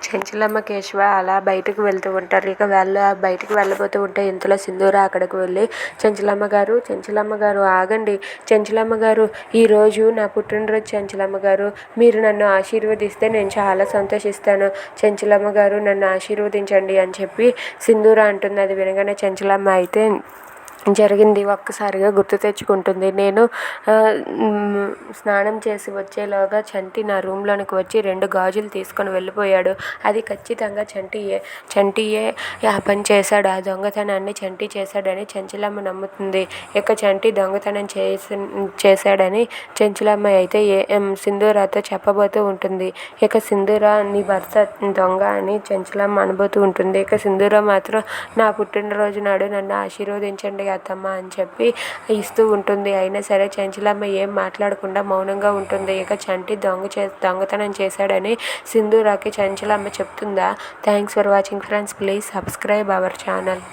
చెంచలమ్మ కేశవ అలా బయటకు వెళ్తూ ఉంటారు. ఇక వాళ్ళు బయటికి వెళ్ళబోతూ ఉంటే ఇంతలో సింధూర అక్కడికి వెళ్ళి చెంచలమ్మ గారు ఆగండి. చెంచలమ్మ గారు, ఈరోజు నా పుట్టినరోజు చెంచలమ్మ గారు, మీరు నన్ను ఆశీర్వదిస్తే నేను చాలా సంతోషిస్తాను. చెంచలమ్మ గారు నన్ను ఆశీర్వదించండి అని చెప్పి సింధూర అంటుంది. అది వినగానే చెంచలమ్మ అయితే జరిగింది ఒక్కసారిగా గుర్తు తెచ్చుకుంటుంది. నేను స్నానం చేసి వచ్చేలోగా చంటి నా రూమ్లోనికి వచ్చి 2 గాజులు తీసుకొని వెళ్ళిపోయాడు. అది ఖచ్చితంగా చంటియే ఆ పని చేశాడు. ఆ దొంగతనాన్ని చంటి చేశాడని చెంచలమ్మ నమ్ముతుంది. ఇక చంటి దొంగతనం చేశాడని చెంచలమ్మ అయితే సింధూరాతో చెప్పబోతూ ఉంటుంది. ఇక సింధూర నీ భర్త దొంగ అని చెంచలమ్మ అనబోతూ ఉంటుంది. ఇక సింధూర మాత్రం నా పుట్టినరోజు నాడు నన్ను ఆశీర్వదించండి అత్తమ్మ అని చెప్పి ఇస్తూ ఉంటుంది. అయినా సరే చెంచలమ్మ ఏం మాట్లాడకుండా మౌనంగా ఉంటుంది. ఇక చంటి దొంగతనం చేశాడని సింధూరాకి చెంచలమ్మ చెప్తుందా? Thanks for watching friends. Please subscribe our channel.